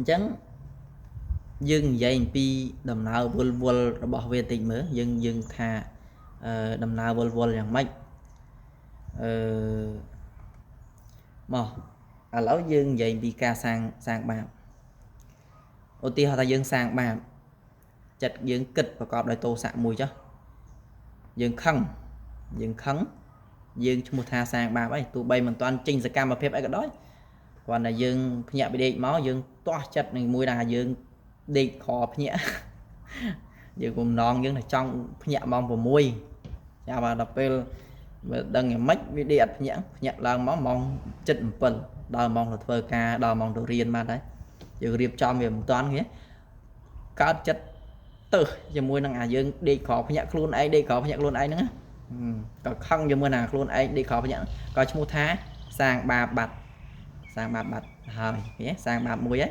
chẳng dương dây pi đầm nào vol vol bỏ về tình mới dương thà đầm nào vol volอย่างmấy mà lão dương dây pi ca sang bạc ô tiên họ ta dương sang bạc chặt dương kịch và cọp đại tô sạ mùi cho dương khấn dương một tha sang bạc ấy tụ bay mình toàn trình sẽ cam mà phép ấy cái đó còn là dương nhẹ bị đi máu dương toa chặt này mùi đà dương đi khó nhẹ dương cùng non dương là trong nhẹ mong vào mùi nhà bà đập bê đăng ngày mấy bị đẹp nhẹ là máu mong chất phần đòi mong là thơ ca đòi mong đồ riêng mà đấy dương riêng trong về một toán nghĩa có chất từ cho mùi năng dương đi khó nhẹ luôn ấy đi khó nhẹ luôn ấy nữa có không cho mùi nào luôn ấy đi khó nhẹ có chung một tháng sang ba bạch hơi nhé sang ba mùi ấy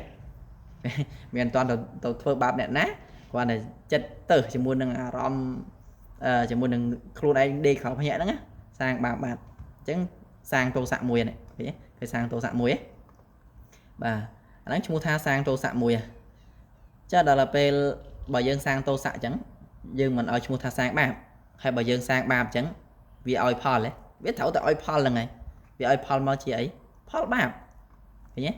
miền toàn tàu thơ bạp nè nát qua này chất tử chỉ muốn đừng rom chỉ muốn đừng khuôn anh đi khó nhẹ đó sang bạp chứng sang tô sạ mùi này cái sang tô sạ mùi ấy và đánh chúng ta sang tô sạ mùi cho đó là pe bởi dân sang tô sạ trắng dương mình ở chúng ta sang bạp hay bởi dân sang bạp trắng vì oi paul đấy biết thấu tại oi paul là ngày vì oi paul mau chị ấy paul bạp nhé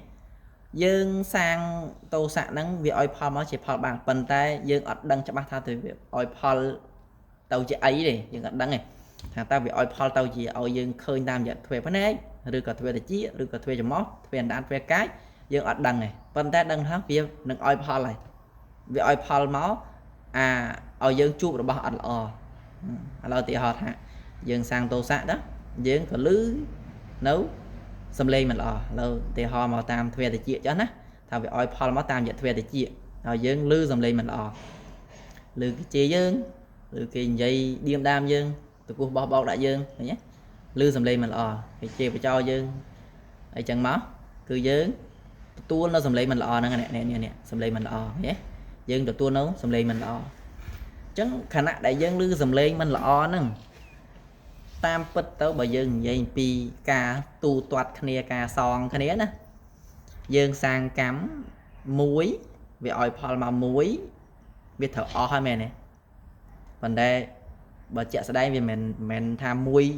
dương sang tô sạ nắng vì oi paul nó chỉ paul bằng bàn tay dương ở đăng cho bác tha từ việc oi paul tàu chị ấy đi dương ở đăng này thằng ta vì oi paul tàu gì oi dương khơi nam nhận thuê phát này rồi cả thuê để chí rồi cả thuê cho mót thuê đạn thuê cái dương ở đăng này bàn tay đăng hết vì đừng oi paul này vì oi paul máu oi dương chụp rồi bảo lo thì họ hả dương sang tô sạ đó dương có lứ nấu xâm lên mình lâu thì họ màu tam thuê thì chia cho nó thằng vì oi paul máu tam nhận thuê thì chia rồi dương lư xâm lên mình lư cái chia dương lư cái dây điềm đam dương từ cuộc bọc đại dương nhé lư xâm lên mình thì chia phải cho dương ấy chẳng máu cứ dương tua nó xâm lên mình nó nè xâm lên mình nhé dương được tua nấu xâm lên mình chẳng khả năng đại dương lư xâm lên mình nè tam bật tới bởi dương dây pi ca tu toát khné ca son khné nè dương sang cắm muối vì oi paul mà muối biết thở hai mẹ này vấn đề bà chạy ra đây vì mình tham muối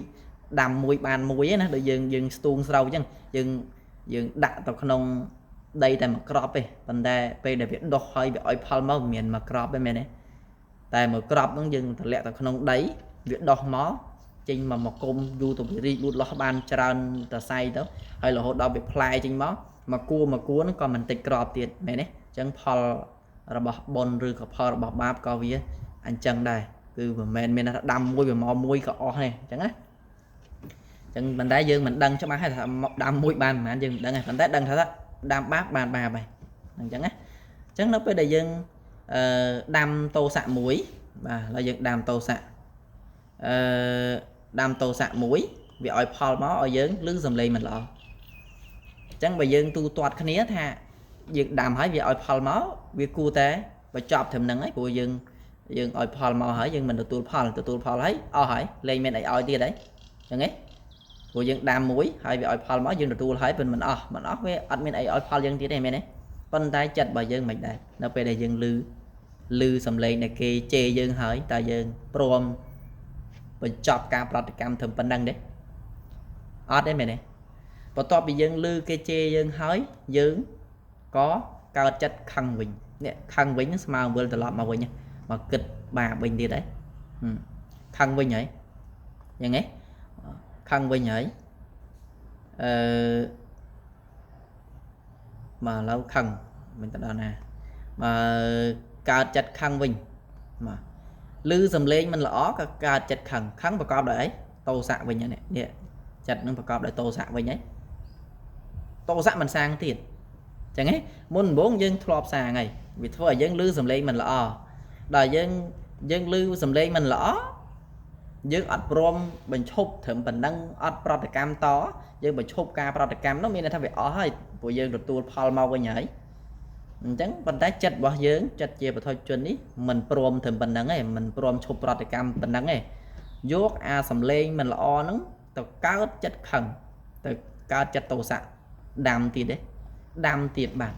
đầm muối bàn muối nè để dương tuôn sâu chứ dương đặt tập không đây tại một crop ấy vấn đề về để biết đọc hơi bị oi paul mà miền mà crop bên này tại một crop nó dương thật lẹ tập không đấy việc đọc máu trên mà một công du tụi đi lụt lo ban tràn tờ say đó hay là họ đọc bị play trên máu mà cua nó còn mình tịch crop tiền này đấy chẳng paul là bỏ bon rư có paul bỏ bắp có vía anh chân đây cứ mình đã đâm mũi về mò mũi có này chẳng á chẳng mình đá dương mình đăng cho má hay là đâm mũi bàn mà anh dương đăng này mình đăng thật đó đâm bắp bàn bà mày chẳng á chẳng nó với đại dương đâm tô sạ mũi và là dương đâm tô sạ đâm tô sạ mũi vì oi paul máu oi dương lưới dầm lì mình chẳng bây dương tu toát cái nía tha dương đàm hỏi vì oi paul máu vì cu tế và chọc thèm nắng ấy của dương oi paul máu hỏi dương mình được tu paul ấy hỏi lên bên này oi tia đấy chẳng ấy của dương đàm mũi hay vì oi paul máu dương được tu hỏi bên mình với admin ấy oi paul dương tia này mày đấy con tay chặt bà dương mình đây nó về đây dương lư sầm lì này kia chê dương hỏi ta dương prom mình chọc ca cam thầm phân đăng đấy đấy mày này và to bị dân lư cái chê dân hói dương có cao chất khăn vinh nè khăn vinh nó màu vừa từ lọt mà vừa nha mà kịch bà bình đi đấy khăn vinh nhảy như ấy khăn vinh nhảy mà lâu khăn mình ta đó nè mà cao chất khăn vinh mà lư dầm lên mình lõ cả chặt khăn và cọp đấy tô sạ với nhá nè chặt nó và cọp để tô sạ với nhá tô sạ mình sang tiền chẳng ấy muốn bốn dân thọp xà ngày vì thôi dân lư dầm lên mình lõ đời dân lư dầm lên mình lõ dân ọt prom mình chụp thử mình đăng ọt protecam to dân mình chụp ca protecam nó mình là thay vì hơi của dân được tua paul mau với nhảy chẳng bàn tay chặt bỏ dưỡng chặt chia và thôi chuyện ý mình prom thầm bình đẳng ấy mình prom chụp ra cam bình đẳng ấy dốt sầm lên mình là nó tao cao chất khẩn tao cao chất tàu sạ đam thì đấy đam tiệt bạn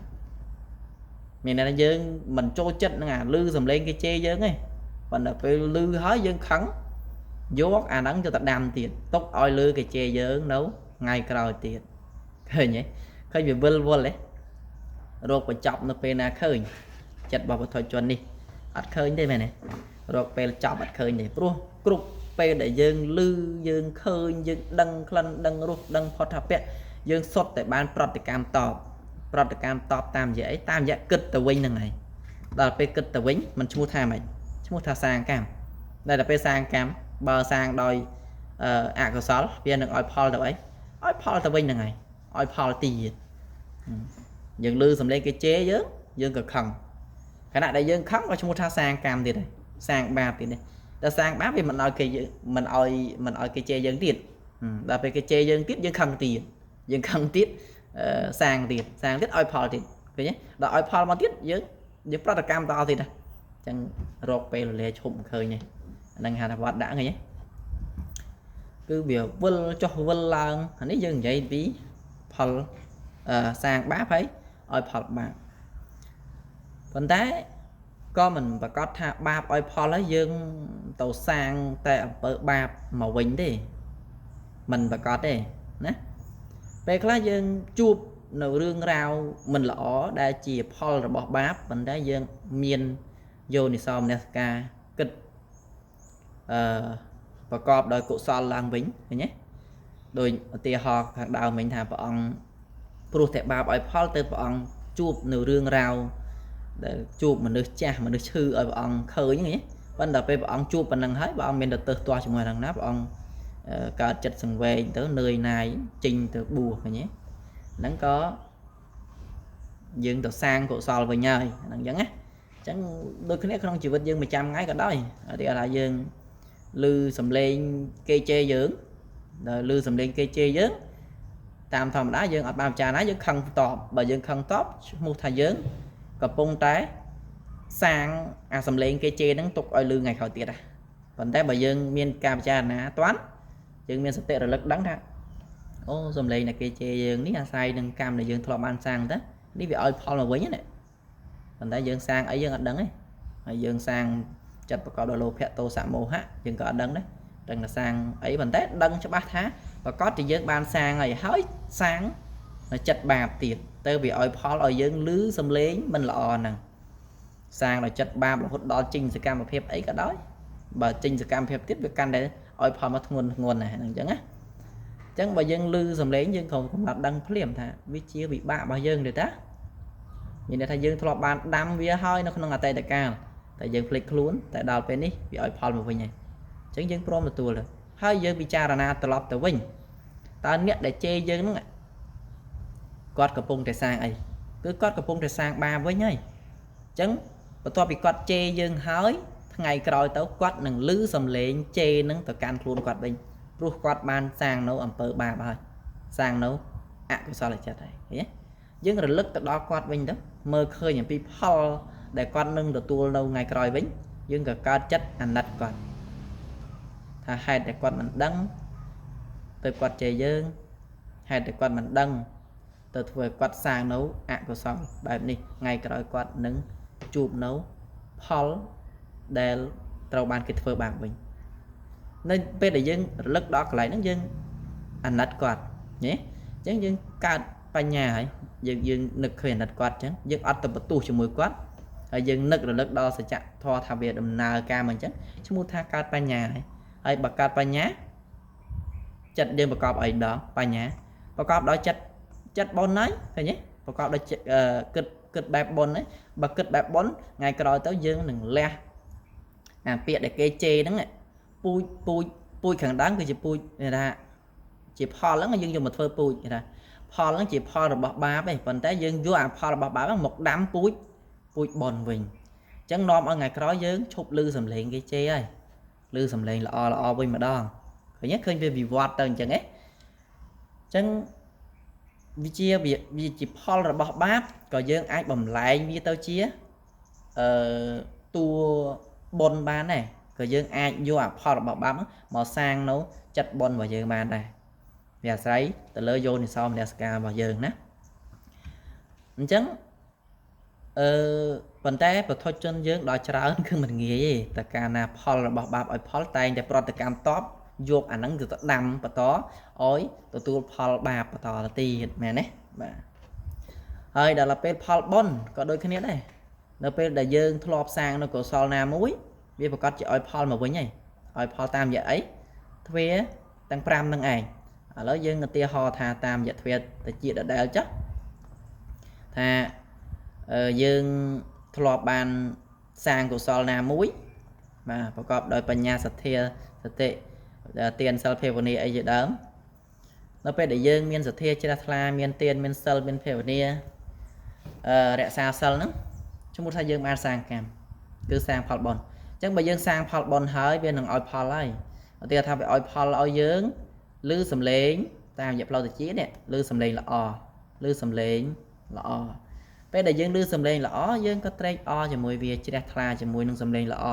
mình là dương mình trôi chất nó lư dùm lên cái chê dương ấy còn là phải lư hói dương khấn vô nắng cho ta đam tiệt tốc oi lư cái chê dương nấu ngay cào tiệt khơi nhé khơi bị vơ vơ đấy rồi phải chọc nó pe na khơi chặt vào thôi chuẩn đi ắt khơi như thế này này rồi pe chọc ắt khơi này pro cục pe để dương lư dương khơi dương đăng khăn đăng ruột đăng phật thập ấy dương sốt tại ban Protecam top tam dễ kịch từ win này đó là pe kịch từ win mình mua tha mày mua tha sang cam đây là pe sang cam bờ sang đòi của sáu viên được oi Paul đâu ấy oi Paul từ win này oi Paul tì dương lư sầm lên cái chế dớ dương cực khẩn cái này đây dương khóc và mua tha sang cam thì đây sang ba thì đây ta sang bác vì mình oi cái chế dương tiền là về cái chế dương tiếp dương khăn tiền dương khăn tiếp sang tiết oi Paul thì cái nhé đó oi Paul mà tiết dương Protecam to thì đây chẳng rộp về là chụp khơi này đang hà hoạt đã người nhé cứ biểu vân cho vân là nếu dương vậy tí Paul sang bá phải oi Paul bạn vấn thế có mình và có tha ba oi Paul lấy dương tàu sang tại ở ba màu vinh đi mình và có đây nè về cái dương chụp nấu rương rau mình lõ đã chỉ Paul rồi bỏ báp vấn thế dương miền vô thì xong nesca kịch và cọp đời cụ son lang vĩnh nhé đôi tia họ hàng đào mình thả bọn pro thể ba bởi Paul tới bọn chụp nửa rương rau để chụp mình được cha mình được chư ở bọn khơi như nhé vẫn là về bọn chụp mình đang hết bọn mình được từ toa trong ngoài thằng nắp bọn cả chật sừng về tới nơi này trình từ bùa nhé nắng có dương từ sang cụ son với nhau đang dẫn á chẳng đôi khi không chịu vật dương 100 ngày cả đó thì là dương lư sầm lên cây chê dưỡng rồi lư sầm lên cây chê dưỡng tam thầm đá dương ở bao trà ná dương khăn tọp bà dương khăn tóc một thầy dưỡng cặp bông trái sang sầm lên cây chê nắng tục oi lư ngày khỏi tiệt còn té bà dương miên cam trà ná toán dương miên sắp tệ rồi lực đắng ra ô sầm lên là cây chê dương ní sai đừng cam này dương thọm ăn sang đó đi bị oi Paul là với nhé này còn tại dương sang ấy dương ở đấng ấy dương sang chặt vào đồ lô phẹt tô sạ mồ há dương có ở đấng đấy đừng là sang ấy bằng tết đấng cho 3 tháng và có thì dương ban sang này hơi sáng là chặt bà tiệt tơ bị oi Paul oi dương lứ xâm lên mình lọ nè sang là chặt ba là hút đó trình sự cam một phép ấy cả đó bà trình sự cam phép tiếp việc căn đấy oi Paul mất nguồn này đừng chẳng á chẳng bà dương lư xâm lên dương không là đăng phim thà vì chia bị bạ bà dương được ta nhìn thấy dương thọ bàn đam vía hơi nó không là tay đại ca tại dương flick luôn tại đào bên đi bị oi Paul một vinh này chẳng dương pro một tuổi rồi hai dương bị cha rana từ lọp từ vinh ta nhận để chê dương nó quạt cặp bông để sang ấy cứ quạt cặp bông để sang ba với nhây chẳng và tôi bị quạt chê dương hói ngày rồi tao quạt nâng lư sầm lên chê nâng từ can luôn quạt bình ruột quạt ban sang nấu ẩm bờ ba thôi sang nấu cái sao lại chết này nhé dương rồi lức từ đó quạt bình đó mơ khơi những people để con nâng được tua lâu ngày rồi vĩnh dương cả cao chất anh đặt còn thà hai để con mình đăng từ quạt chè dương hai để con mình đăng từ thời quạt sang nấu của xong bài này ngày rồi quạt nâng chụp nấu Paul để trâu ban kịch phơ bảng mình nên bây giờ dương lức đó lại nó dương anh đặt quạt nhé chẳng dương cao ba nhà ấy dương nực khởi đặt quạt chứ dương ở tập tu cho mùi quát dương nực rồi lức đó sẽ chặn thoa thà biệt đầm nà ca mình chứ chứ mua tha cao ba nhà ấy ai bạc cao ba nhá chặt đêm bạc cọp ấy đó ba nhá bạc cọp đó chặt bon đấy thấy nhé bạc cọp đó kịch bẹp bon đấy bạc kịch bẹp bon ngày rồi tới dương đừng le bịa để cây chê đó này pui khẳng đáng thì chỉ pui này ra chỉ Paul lắm dương dùng một phơi pui này ra Paul nó chỉ Paul rồi bỏ ba vậy còn té dương vô Paul bỏ ba một đám pui bòn vinh chẳng nom ở ngày đó dương chụp lư sầm lên cái chê ơi lư sầm lên là o với mà đo phải nhắc khơi về vì vọt tầng chẳng ấy chẳng vì chia vì chỉ Paul rồi bỏ ba còn dương ai bầm lại vì tao chia tua bòn ba này còn dương ai vô Paul rồi bỏ ba màu sang nấu chặt bòn vào dương bàn này và sấy từ lỡ vô thì sau mình ska vào dương nè អញ្ចឹងប៉ុន្តែប្រថុជនយើងដល់ច្រើនគឺមិនងាយទេតែកាលណាផលរបស់បាបឲ្យផលតែងតែប្រតិកម្មតបយកអាហ្នឹងទៅដាំបន្តឲ្យទទួលផលបាបបន្តទៅទៀតមែនទេបាទហើយដល់ពេលផលបុណ្យក៏ដូចគ្នាដែរនៅពេលដែលយើងធ្លាប់សាងនៅកុសលណាមួយវាប្រកាសជាឲ្យផលមកវិញហើយឲ្យផលតាមរយៈអីទ្វាទាំង5ហ្នឹងឯងឥឡូវយើងឧទាហរណ៍ថាតាមរយៈទ្វាតិចដដែលចុះថាយើងធ្លាប់បានសាងកុសលណាមួយបាទប្រកបដោយបញ្ញាសទ្ធាសតិទានសិលភាវនាអីជាដើមនៅពេលដែលយើងមានសទ្ធាជ្រះថ្លាមានទានមានសិលមានភាវនារក្សាសិលហ្នឹងឈ្មោះថាយើងបានសាងកម្មគឺសាងផលបុណ្យអញ្ចឹងបើយើងសាងផលបុណ្យហើយវានឹងឲ្យផលហើយឧទាហរណ៍ថាវាឲ្យផលឲ្យយើងឮសំឡេងតាមរយៈផ្លូវតិចនេះឮសំឡេងល្អឮសំឡេងល្អពេលដែលយើងឮសំឡេងល្អយើងក៏ត្រេកអរជាមួយវាជ្រះថ្លាជាមួយនឹងសំឡេងល្អ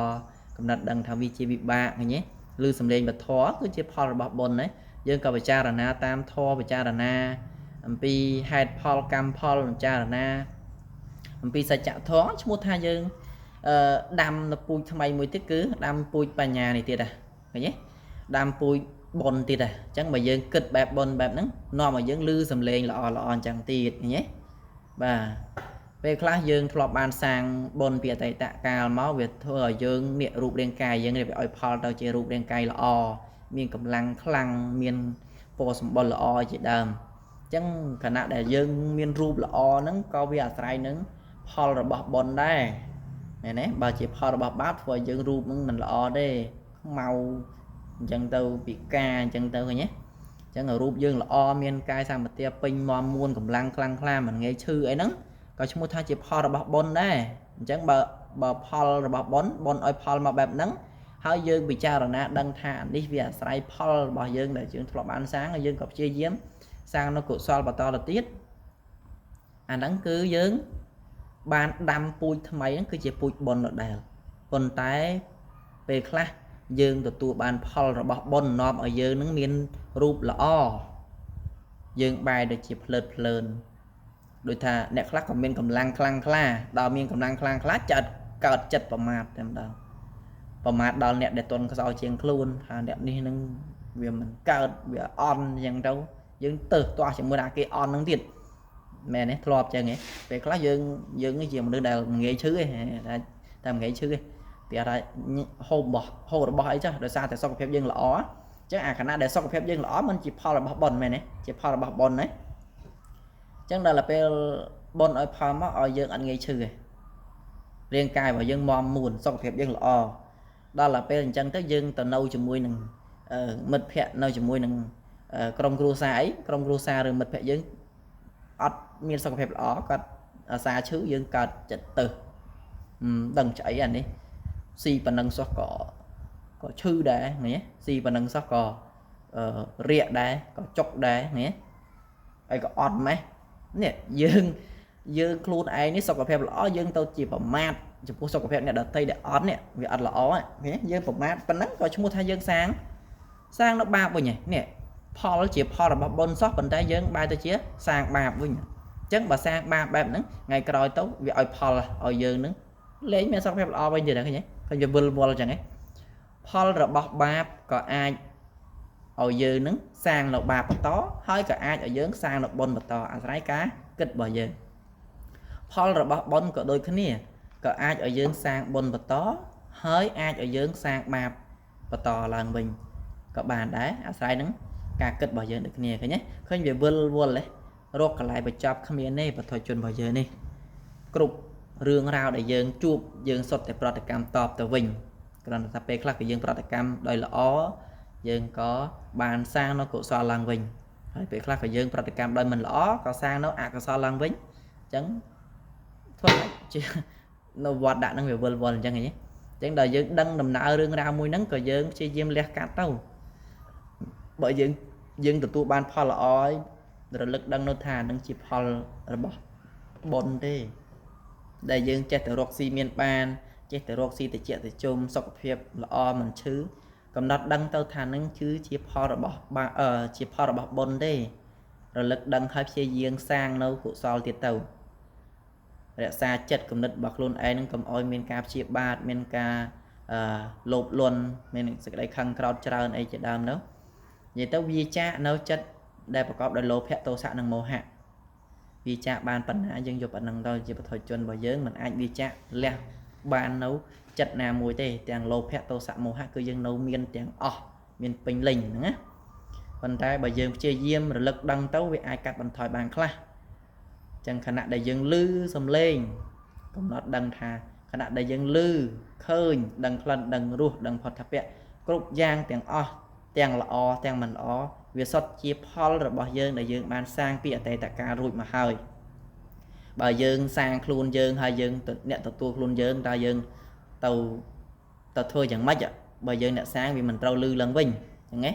កំណត់ដឹងថាវាជាវិបាកឃើញទេឮសំឡេងបធរគឺជាផលរបស់បុណ្យណាយើងក៏ពិចារណាតាមធម៌ពិចារណាអំពីហេតុផលកម្មផលពិចារណាអំពីសច្ចធម៌ឈ្មោះថាយើងដាំនៅពូជថ្មីមួយទៀតគឺដាំពូជបញ្ញានេះទៀតឃើញទេដាំពូជបុណ្យទៀតអញ្ចឹងបើយើងគិតបែបបុណ្យបែបហ្នឹងនាំឲ្យយើងឮសំឡេងល្អល្អអញ្ចឹងទៀតឃើញទេបាទពេលខ្លះយើងធ្លាប់បានសាងបុណ្យពីអតីតកាលមកវាធ្វើឲ្យយើងនេះរូបរាងកាយយើងវាឲ្យផលទៅជារូបរាងកាយល្អមានកម្លាំងខ្លាំងមានពណ៌សម្បុរល្អជាដើមអញ្ចឹងខណៈដែលយើងមានរូបល្អហ្នឹងក៏វាអាស្រ័យនឹងផលរបស់បុណ្យដែរមែនទេបើជាផលរបស់បាបធ្វើឲ្យយើងរូបហ្នឹងមិនល្អទេខ្មៅអញ្ចឹងទៅពិការអញ្ចឹងទៅឃើញទេអញ្ចឹងរូបយើងល្អមានកាយសម្បទាពេញមាំមួនកម្លាំងខ្លាំងក្លាមិនងាយឈឺអីហ្នឹងក៏ឈ្មោះថាជាផលរបស់បុណ្យដែរអញ្ចឹងបើផលរបស់បុណ្យឲ្យផលមកបែបហ្នឹងហើយយើងពិចារណាដឹងថានេះវាអាស្រ័យផលរបស់យើងដែលយើងធ្លាប់បានសាងហើយយើងក៏ព្យាយាមសាងនៅកុសលបន្តទៅទៀតអាហ្នឹងគឺយើងបានដាំពូជថ្មីហ្នឹងគឺជាពូជបុណ្យដដែលប៉ុន្តែពេលខ្លះយើងទទួលបានផលរបស់បុណ្យនាំឲ្យយើងនឹងមានរូបល្អយើងបែរដូចជាភ្លើតភ្លើនដូចថាអ្នកខ្លះក៏មានកម្លាំងខ្លាំងក្លាដល់មានកម្លាំងខ្លាំងក្លាកើតចិត្តប្រមាថតែម្ដងប្រមាថដល់អ្នកដែលទន់ខ្សោយជាងខ្លួនថាអ្នកនេះនឹងវាមិនកើតវាអន់អញ្ចឹងទៅយើងទៅទាស់ជាមួយអាគេអន់ហ្នឹងទៀតមែនទេធ្លាប់ចឹងហ៎ពេលខ្លះយើងជាមនុស្សដែលងាយឈឺឯងតែងាយឈឺឯងពីអត់ហូបរបស់អីចាស់ដោយសារតែសុខភាពយើងល្អអញ្ចឹងអាខណៈដែលសុខភាពយើងល្អมันជាផលរបស់បុណ្យមែនទេជាផលរបស់បុណ្យណាអញ្ចឹងដល់ពេលបុណ្យឲ្យផលមកឲ្យយើងអត់ងាយឈឺឯងរាងកាយរបស់យើងមាំមួនសុខភាពយើងល្អដល់ពេលអញ្ចឹងទៅយើងទៅនៅជាមួយនឹងមិត្តភ័ក្តិនៅជាមួយនឹងក្រុមគ្រួសារអីក្រុមគ្រួសារឬមិត្តភ័ក្តិយើងអត់មានសុខភាពល្អគាត់អាសាឈឺយើងកើតចិត្តទៅដឹងឆ្អីអានេះស៊ីប៉ុណ្ណឹងសោះក៏ឈឺដែរឃើញទេស៊ីប៉ុណ្ណឹងសោះក៏រាកដែរក៏ចុកដែរឃើញទេហើយក៏អត់ម៉េះនេះយើងខ្លួនឯងនេះសុខភាពល្អយើងទៅជាប្រមាថចំពោះសុខភាពអ្នកដទៃដែលអត់នេះវាអត់ល្អឃើញយើងប្រមាថប៉ុណ្ណឹងក៏ឈ្មោះថាយើងសាងនៅបាបវិញនេះផលជាផលរបស់បុណ្យសោះប៉ុន្តែយើងបែរទៅជាសាងបាបវិញអញ្ចឹងបើសាងបាបបែបហ្នឹងថ្ងៃក្រោយទៅវាឲ្យផលឲ្យយើងនឹងលែងមានសុខភាពល្អវិញទៀតឃើញទេឃើញវាវិលវល់អញ្ចឹងផលរបស់បាបក៏អាចឲ្យយើងនឹងសាងនៅបាបបន្តហើយក៏អាចឲ្យយើងសាងនៅបុណ្យបន្តអាស្រ័យការគិតរបស់យើងផលរបស់បុណ្យក៏ដូចគ្នាក៏អាចឲ្យយើងសាងបុណ្យបន្តហើយអាចឲ្យយើងសាងបាបបន្តឡើងវិញក៏បានដែរអាស្រ័យនឹងការគិតរបស់យើងដូចគ្នាឃើញទេឃើញវាវិលវល់រកកន្លែងបញ្ចប់គ្មានទេបទជនរបស់យើងនេះគ្រប់រឿងរ៉ាវដែលយើងជួបយើងសុទ្ធតែប្រតិកម្មតបទៅវិញគ្រាន់តែថាពេលខ្លះក៏យើងប្រតិកម្មដោយល្អយើងក៏បានសាងនៅកុសលឡើងវិញហើយពេលខ្លះក៏យើងប្រតិកម្មដោយមិនល្អក៏សាងនៅអកុសលឡើងវិញអញ្ចឹងធ្វើជានៅវត្តដាក់នឹងវាវិលវល់អញ្ចឹងហ៎អញ្ចឹងដល់យើងដឹងដំណើររឿងរ៉ាវមួយហ្នឹងក៏យើងព្យាយាមលះកាត់ទៅបើយើងទទួលបានផលល្អហើយរលឹកដឹងនៅថានឹងជាផលរបស់បុណ្យទេដែលយើងចេះតែរកស៊ីមានបានចេះតែរកស៊ីតិចតិចុំសុខភាពល្អមិនឈឺកំណត់ដឹងទៅថានឹងគឺជាផលរបស់ជាផលរបស់បុណ្យទេរលឹកដឹងហើយព្យាយាមសាងនៅកុសលទៀតទៅ រក្សាចិត្តគំនិតរបស់ខ្លួនឯងនឹងកុំឲ្យមានការព្យាបាទមានការលោភលន់មានសេចក្តីខឹងក្រោធច្រើនអីជាដើមនោះនិយាយទៅវាចាកនៅចិត្តដែលប្រកបដោយលោភៈទោសៈនិងមោហៈវាចាកបានប៉ុណ្ណាយើងយកប៉ុណ្ណឹងទៅជាបុថុជនរបស់យើងមិនអាចវាចាកលះបាននៅចិត្តណាមួយទេទាំងលោភៈទោសៈមោហៈគឺយើងនៅមានទាំងអស់មានពេញលេញហ្នឹងណាប៉ុន្តែបើយើងព្យាយាមរលឹកដឹងទៅវាអាចកាត់បន្ថយបានខ្លះចឹងខណៈដែលយើងឮសំឡេងកំណត់ដឹងថាខណៈដែលយើងឮឃើញដឹងក្លិនដឹងរសដឹងផុតថពៈគ្រប់យ៉ាងទាំងអស់ទាំងល្អទាំងមិនល្អវាសុទ្ធជាផលរបស់យើងដែលយើងបានសាងពីអតីតកាលរួចមកហើយបើយើងសាងខ្លួនយើងហើយយើងអ្នកទទួលខ្លួនយើងតើយើងទៅធ្វើយ៉ាងម៉េចបើយើងអ្នកសាងវាមិនត្រូវលឺឡើងវិញអញ្ចឹងណា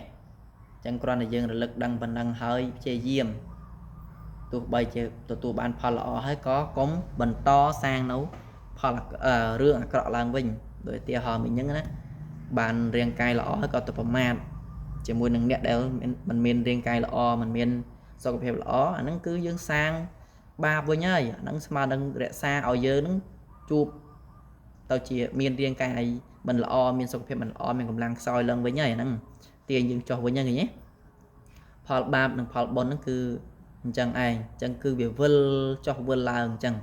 ចឹងគ្រាន់តែយើងរលឹកដឹងប៉ុណ្ណឹងហើយព្យាយាមទោះបីជាទទួលបានផលល្អហើយក៏កុំបន្តសាងនៅផលរឿងអាក្រក់ឡើងវិញដោយឧទាហរណ៍មិញហ្នឹងណាបានរាងកាយល្អហើយក៏ទៅប្រមាថជាមួយនឹងអ្នកដែលមិនមានរាងកាយល្អមិនមានសុខភាពល្អអាហ្នឹងគឺយើងសាងបាបវិញហើយអាហ្នឹងស្មើនឹងរក្សាឲ្យយើងហ្នឹងជួបទៅជាមានរាងកាយមិនល្អមានសុខភាពមិនល្អមានកម្លាំងខ្សោយឡើងវិញហើយអាហ្នឹងទាញយើងចុះវិញហ្នឹងឃើញទេផលបាបនិងផលបុណ្យហ្នឹងគឺអញ្ចឹងឯងអញ្ចឹងគឺវាវិលចុះវិលឡើងអញ្ចឹង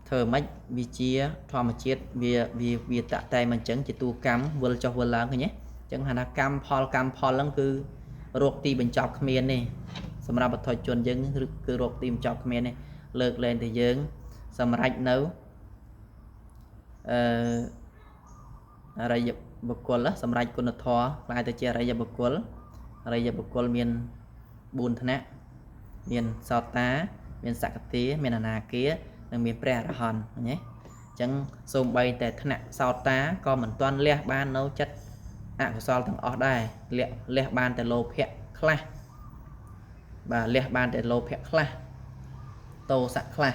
ធ្វើម៉េចវាជាធម្មជាតិវាតាក់តែមកអញ្ចឹងជាតួកម្មវិលចុះវិលឡើងឃើញទេអញ្ចឹងហៅថាកម្មផលហ្នឹងគឺរោគទីបញ្ចប់គ្មានទេសម្រាប់បុថុជនយើងគឺរោគទីបញ្ចប់គ្មានទេលើកលែងតែយើងសម្រេចនៅអរិយបុគ្គលសម្រេចគុណធម៌ខ្លាយទៅជាអរិយបុគ្គលមាន4ឋានៈមានសោតាមានសក្តិមានអនាគានិងមានព្រះអរហន្តឃើញទេអញ្ចឹងសូម្បីតែឋានៈសោតាក៏មិនទាន់លះបាននៅចិត្តអកុសលទាំងអស់ដែរលះបានតែលោភៈខ្លះបាទលះបានតែលោភៈខ្លះទោសៈខ្លះ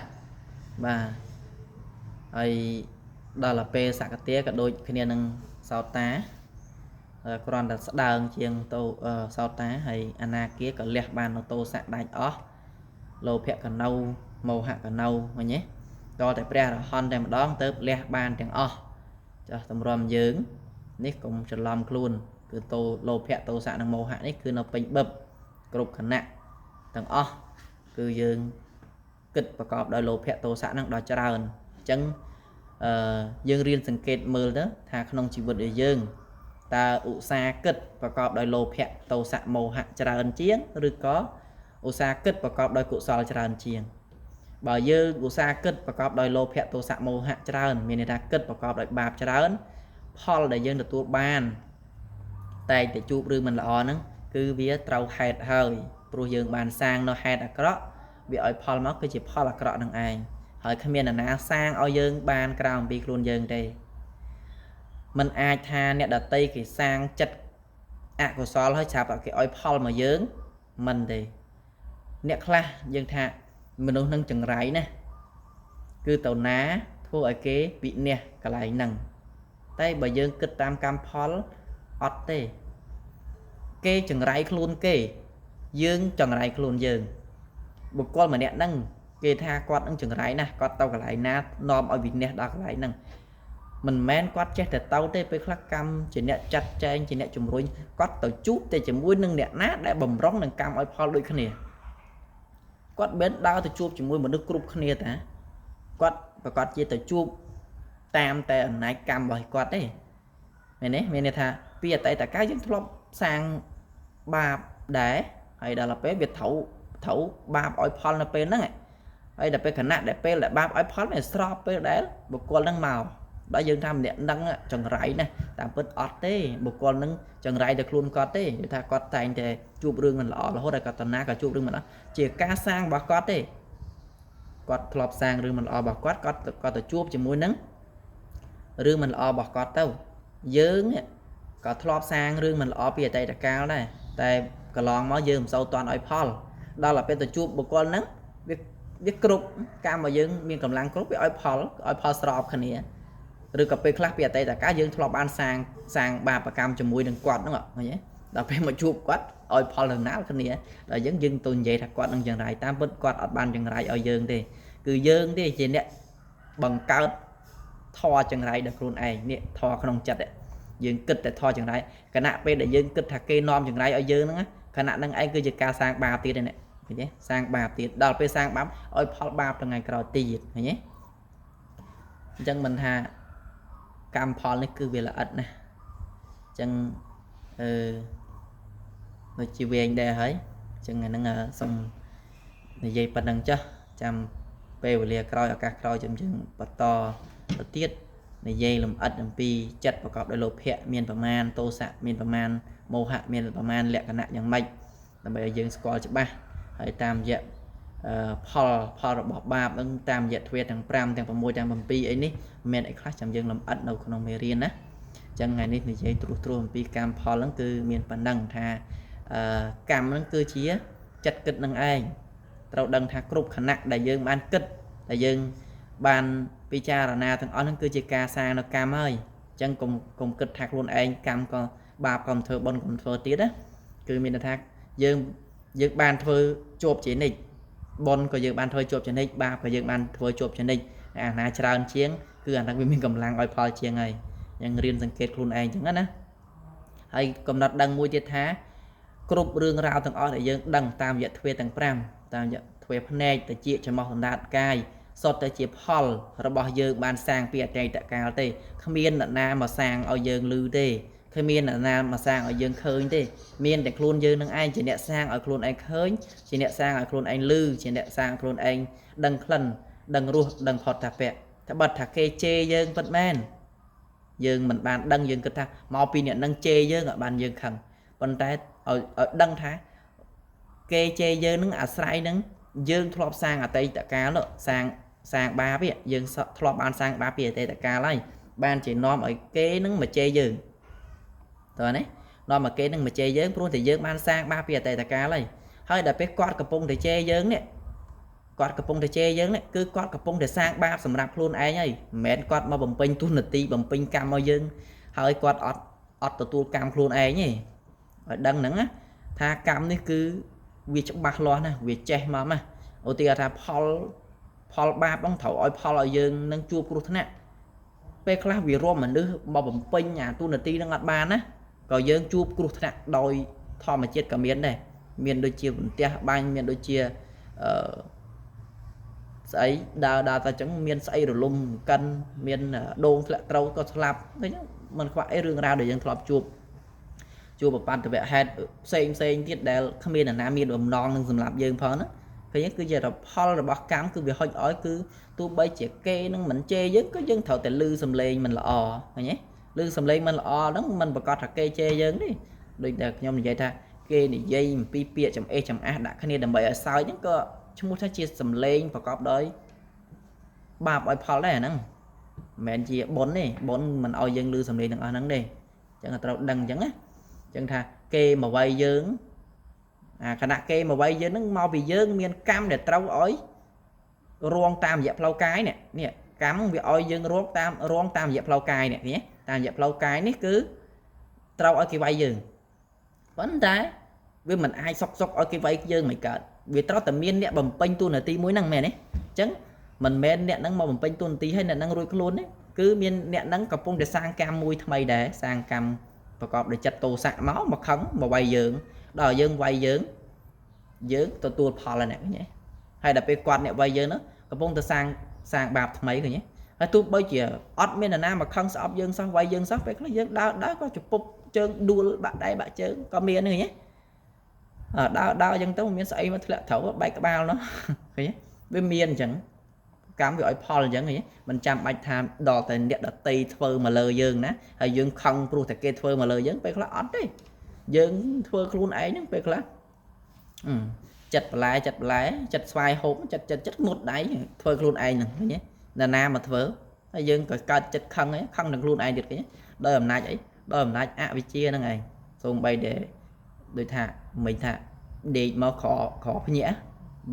បាទហើយដល់ទៅពេលសក្តិក៏ដូចគ្នានឹងសោតាគ្រាន់តែស្ដើងជាងទៅសោតាហើយអនាគាក៏លះបាននៅទោសៈដាច់អស់លោភៈកណៅមោហៈកណៅឃើញទេដល់តែព្រះអរហន្តតែម្ដងទៅលះបានទាំងអស់ចាស់តម្រាំយើងនេះកុំច្រឡំខ្លួនគឺតោលោភៈទោសៈនិងមោហៈនេះគឺនៅពេញបឹបគ្រប់គណៈទាំងអស់គឺយើងគិតប្រកបដោយលោភៈទោសៈនឹងដល់ច្រើនអញ្ចឹងយើងរៀនសង្កេតមើលទៅថាក្នុងជីវិតរបស់យើងតើឧស្សាហ៍គិតប្រកបដោយលោភៈទោសៈមោហៈច្រើនជាងឬក៏ឧស្សាហ៍គិតប្រកបដោយកុសលច្រើនជាងបើយើងឧស្សាហ៍គិតប្រកបដោយលោភៈទោសៈមោហៈច្រើនមានន័យថាគិតប្រកបដោយបាបច្រើនផលដែលយើងទទួលបានតែតែជួបរឿងមិនល្អហ្នឹងគឺវាត្រូវហេតុហើយព្រោះយើងបានសាងនៅហេតុអាក្រក់វាឲ្យផលមកគឺជាផលអាក្រក់នឹងឯងហើយគ្មាននរណាសាងឲ្យយើងបានក្រៅអំពីខ្លួនយើងទេมันអាចថាអ្នកដតីគេសាងចិត្តអកុសលហើយចាប់គេឲ្យផលមកយើងមិនទេអ្នកខ្លះយើងថាមនុស្សនឹងចង្រៃណាគឺទៅណាធ្វើឲ្យគេវិនិច្ឆ័យកន្លែងហ្នឹងតែបើយើងគិតតាមកម្មផលអត់ទេគេចង្រៃខ្លួនគេយើងចង្រៃខ្លួនយើងបុគ្គលម្នាក់ហ្នឹងគេថាគាត់នឹងចង្រៃណាស់គាត់ទៅកន្លែងណានាំឲ្យវិនិច្ឆ័យដល់កន្លែងហ្នឹងមិនមែនគាត់ចេះតែទៅទេពេលខ្លះកម្មជាអ្នកចាត់ចែងជាអ្នកជំរុញគាត់ទៅជួបតែជាមួយនឹងអ្នកណាដែលបំរុងនឹងកម្មឲ្យផលដូចគ្នាគាត់មិនដើរទៅជួបជាមួយមនុស្សគ្រប់គ្នាតាគាត់ប្រកាសជាទៅជួបតាមតែអំណាចកម្មរបស់គាត់ទេមែនទេមានន័យថាពីអតីតកាលយើងធ្លាប់សាងបាបដែរហើយដល់ទៅពេលវាត្រូវបាបឲ្យផលនៅពេលហ្នឹងហើយដល់ពេលខណៈដែលពេលដែលបាបឲ្យផលវាស្របពេលដែលបុគ្គលហ្នឹងមកដល់យើងថាម្នាក់ហ្នឹងចង្រៃណាស់តាមពិតអត់ទេបុគ្គលហ្នឹងចង្រៃតែខ្លួនគាត់ទេគឺថាគាត់តែងតែជួបរឿងមិនល្អរហូតដល់គាត់តាណាក៏ជួបរឿងមិនល្អជាការសាងរបស់គាត់ទេគាត់ធ្លាប់សាងរឿងមិនល្អរបស់គាត់ទៅជួបជាមួយនឹងរឿងមិនល្អរបស់គាត់ទៅយើងក៏ធ្លាប់សាងរឿងមិនល្អពីអតីតកាលដែរតែកន្លងមកយើងមិនសូវទាន់ឲ្យផលដល់ទៅពេលទៅជួបបុគ្គលហ្នឹងវាគ្រប់កម្មរបស់យើងមានកម្លាំងគ្រប់វាឲ្យផលស្របគ្នាឬក៏ពេលខ្លះពីអតីតកាលយើងធ្លាប់បានសាងបាបកម្មជាមួយនឹងគាត់ហ្នឹងឃើញទេ ដល់ពេលមកជួបគាត់ឲ្យផលដំណើរគ្នាដល់អញ្ចឹងយើងទៅនិយាយថាគាត់នឹងយ៉ាងไรតាមពិតគាត់អត់បានយ៉ាងไรឲ្យយើងទេគឺយើងទេជាអ្នកបង្កើតធម៌ចង្រៃដល់ខ្លួនឯងនេះធម៌ក្នុងចិត្តយើងគិតតែធម៌ចង្រៃគណៈពេលដែលយើងគិតថាគេនាំចង្រៃឲ្យយើងហ្នឹងគណៈហ្នឹងឯងគឺជាការសាងបាបទៀតហ្នឹងឃើញទេសាងបាបទៀតដល់ពេលសាងបាបឲ្យផលបាបថ្ងៃក្រោយទៀតឃើញទេអញ្ចឹងមិនថាកម្មផលនេះគឺវាល្អិតណាស់អញ្ចឹងដូចជាវែងដែរហើយអញ្ចឹងអាហ្នឹងសូមនិយាយប៉ុណ្្នឹងចុះចាំពេលវេលាក្រោយឱកាសក្រោយយើងបន្តទៅទៀតនិយាយលម្អិតអំពីចិត្តប្រកបដោយលោភៈមានប្រមាណទោសៈមានប្រមាណមោហៈមានប្រមាណលក្ខណៈយ៉ាងម៉េចដើម្បីឲ្យយើងស្គាល់ច្បាស់ហើយតាមរយៈផលរបស់បាបនឹងតាមរយៈទ្វេទាំង5ទាំង6ទាំង7អីនេះមានអីខ្លះចាំយើងលម្អិតនៅក្នុងមេរៀនណាអញ្ចឹងថ្ងៃនេះនិយាយត្រួសអំពីកម្មផលហ្នឹងគឺមានប៉ុណ្ណឹងថាកម្មហ្នឹងគឺជាចិត្តគិតនឹងឯងត្រូវដឹងថាគ្រប់ខណៈដែលយើងបានគិតដែលយើងបានពិចារណាទាំងអស់ហ្នឹងគឺជាការសាងនៅកម្មហើយអញ្ចឹងកុំគិតថាខ្លួនឯងកម្មក៏បាបក៏មិនធ្វើបុណ្យក៏មិនធ្វើទៀតណាគឺមានន័យថាយើងបានធ្វើជាប់ជានិច្ចបុណ្យក៏យើងបានធ្វើជាប់ជានិច្ចបាបក៏យើងបានធ្វើជាប់ជានិច្ចអាណាច្រើនជាងគឺអាហ្នឹងវាមានកម្លាំងឲ្យផលជាងហើយយើងរៀនសង្កេតខ្លួនឯងអញ្ចឹងណាហើយកំណត់ដឹងមួយទៀតថាគ្រប់រឿងរ៉ាវទាំងអស់ដែលយើងដឹងតាមរយៈទ្វេទាំង5តាមរយៈទ្វេភ្នែកតិចច្រមុះសន្តាតកាយសុទ្ធតែជាផលរបស់យើងបានសាងពីអតីតកាលទេគ្មានអ្នកណាមកសាងឲ្យយើងឮទេគ្មានអ្នកណាមកសាងឲ្យយើងឃើញទេមានតែខ្លួនយើងនឹងឯងជាអ្នកសាងឲ្យខ្លួនឯងឃើញជាអ្នកសាងឲ្យខ្លួនឯងឮជាអ្នកសាងខ្លួនឯងដឹងក្លិនដឹងរសដឹងផុតតាពៈតែបើថាគេជេរយើងពិតមែនយើងមិនបានដឹងយើងគិតថាមកពីអ្នកនឹងជេរយើងឲ្យបានយើងខឹងប៉ុន្តែឲ្យដឹងថាគេជេរយើងនឹងអាស្រ័យនឹងយើងធ្លាប់សាងអតីតកាលនោះសាងបាបយើងធ្លាប់បានសាងបាបពីអតីតកាលហើយបានជានាំឲ្យគេនឹងមកជេរយើងតើណានាំមកគេនឹងមកជេរយើងព្រោះតែយើងបានសាងបាបពីអតីតកាលហើយដល់ពេលគាត់កំពុងតែជេរយើងនេះគឺគាត់កំពុងតែសាងបាបសម្រាប់ខ្លួនឯងហើយមិនមែនគាត់មកបំពេញទុនទីបំពេញកម្មឲ្យយើងហើយគាត់អត់ទទួលកម្មខ្លួនឯងទេឲ្យដឹងហ្នឹងណាថាកម្មនេះគឺវាច្បាស់លាស់ណាវាចេះមកណាឧទាហរណ៍ថាផលបាបហ្នឹងត្រូវឲ្យផលឲ្យយើងនឹងជួបគ្រោះថ្នាក់ពេលខ្លះវារួមមនុស្សមកបំពេញអាទូនាទីហ្នឹងអត់បានណាក៏យើងជួបគ្រោះថ្នាក់ដោយធម្មជាតិក៏មានដែរមានដូចជាបន្ទះបាញ់មានដូចជាស្អីដើរតែចឹងមានស្អីរលំកិនមានដងធ្លាក់ត្រូវក៏ស្លាប់អញ្ចឹងមិនខ្វះអីរឿងរ៉ាវដែលយើងធ្លាប់ជួបបបត្តិវហេតុផ្សេងទៀតដែលគ្មានអ្នកណាមានបំណងនឹងសម្រាប់យើងផងណាឃើញគឺជាផលរបស់កម្មគឺវាហុចឲ្យគឺទោះបីជាគេនឹងមិនជេរយើងក៏យើងត្រូវតែលឺសំឡេងមិនល្អឃើញទេលឺសំឡេងមិនល្អហ្នឹងមិនប្រកាសថាគេជេរយើងទេដូចតែខ្ញុំនិយាយថាគេនិយាយអំពីពាក្យចំអេះចំអាស់ដាក់គ្នាដើម្បីឲ្យសើចហ្នឹងក៏ឈ្មោះថាជាសំឡេងប្រកបដោយបាបឲ្យផលដែរអាហ្នឹងមិនមែនជាបុណ្យទេបុណ្យមិនឲ្យយើងលឺសំឡេងទាំងអស់ហ្នឹងទេអញ្ចឹងត្រូវដឹងអញ្ចឹងណាអញ្ចឹងថាគេមកវាយយើងខណៈគេមកវាយយើងហ្នឹងមកពីយើងមានកម្មដែលត្រូវឲ្យរងតាមរយៈផ្លូវកាយនេះកម្មវាឲ្យយើងរងតាមរយៈផ្លូវកាយនេះតាមរយៈផ្លូវកាយនេះគឺត្រូវឲ្យគេវាយយើងប៉ុន្តែវាមិនអាចសុកឲ្យគេវាយយើងមិនកើតវាត្រូវតែមានអ្នកបំពេញទូនាទីមួយហ្នឹងមែនទេអញ្ចឹងមិនមែនអ្នកហ្នឹងមកបំពេញទូនាទីឲ្យអ្នកហ្នឹងរួចខ្លួនទេគឺមានអ្នកហ្នឹងកំពុងតែសាងកម្មមួយថ្មីដែរសាងកម្មប្រកបដោយចិត្តទោសៈមកខឹងមកវាយយើងដល់យើងវាយយើងទទួលផលហ្នឹងឃើញទេហើយដល់ពេលគាត់អ្នកវាយយើងនោះកំពុងតែសាងបាបថ្មីឃើញទេហើយទោះបីជាអត់មាននរណាមកខឹងស្អប់យើងសោះវាយយើងសោះពេលខ្លះយើងដើរក៏ជពុបជើងដួលបាក់ដៃបាក់ជើងក៏មានឃើញទេដើរអញ្ចឹងទៅមានស្អីមកធ្លាក់ត្រូវបែកក្បាលនោះឃើញទេវាមានអញ្ចឹងកម្មវាឲ្យផលអញ្ចឹងឃើញទេមិនចាំបាច់ថាដល់តែអ្នកដតីធ្វើមកលើយើងណាហើយយើងខឹងព្រោះតែគេធ្វើមកលើយើងពេលខ្លះអត់ទេយើងធ្វើខ្លួនឯងហ្នឹងពេលខ្លះចិត្តបន្លែចិត្តស្វាយហូបចិត្តងត់ដៃធ្វើខ្លួនឯងហ្នឹងឃើញទេនរណាមកធ្វើហើយយើងក៏កើតចិត្តខឹងនឹងខ្លួនឯងទៀតឃើញទេដោយអំណាចអីដោយអំណាចអវិជ្ជាហ្នឹងឯងសូម្បីតែដូចថាមិនថាដេកមកក្រភ្ញាក់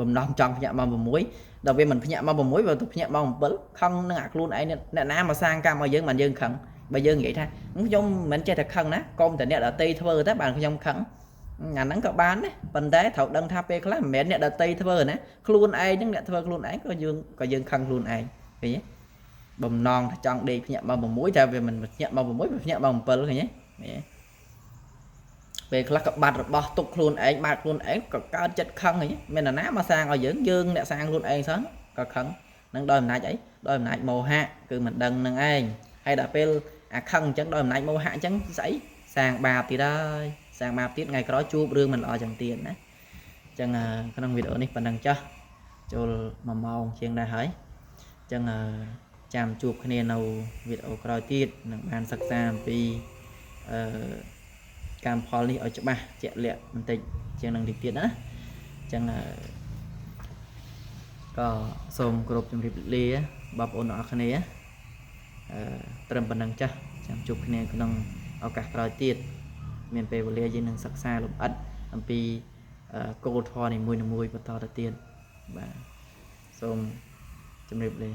បំណងចង់ភ្ញាក់មក6ដល់វាមិនភ្ញាក់មក6វាទៅភ្ញាក់មក7ខឹងនឹងអាខ្លួនឯងអ្នកណាមកសាងកម្មឲ្យយើងបានយើងខឹង bây giờ nghĩ ra nhom mình chơi thật khăn ná con tại nè đã tây thơ đó bạn nhom khẩn nhà nắng có bán đấy phần đấy thầu đăng tháp pe khá mẹ nè đã tây thơ nè luôn ai những nè thơ luôn ấy có dương khăn luôn ai vậy nhé bầm non chọn đi nhận bằng một mũi theo về mình nhận bằng một mũi nhận bằng một pơ nhé về các bạn bỏ tục luôn ấy bạc luôn ấy có cao chất khăn ấy mình là ná mà sang ở dưỡng dương để sang luôn ấy sớm có khẩn nâng đôi nãy vậy đôi nãy màu hạ cứ mình đừng nâng anh hay đã pel khăn chẳng đôi nãy màu hạ chẳng giấy sang bạc thì đây sang bạc tiết ngày có chu rương mình lo chẳng tiền đấy chẳng cái năng video này phần đằng cho màu chiên đại hỏi chẳng chạm chụp cái này nào video coi tiết bàn sắc xa vì cam poly ở chỗ ba chạy lẹ mình tịnh chẳng năng đi tiết đó chẳng có xôm group trong điệp ly bọc ổn ở cái này trầm phần đằng chạm chụp cái này năng ở cả coi tiết miền tây và dưới năng sắc xa lúc ẩn vì cô thò này mùi và to tiền và xôm trong điệp ly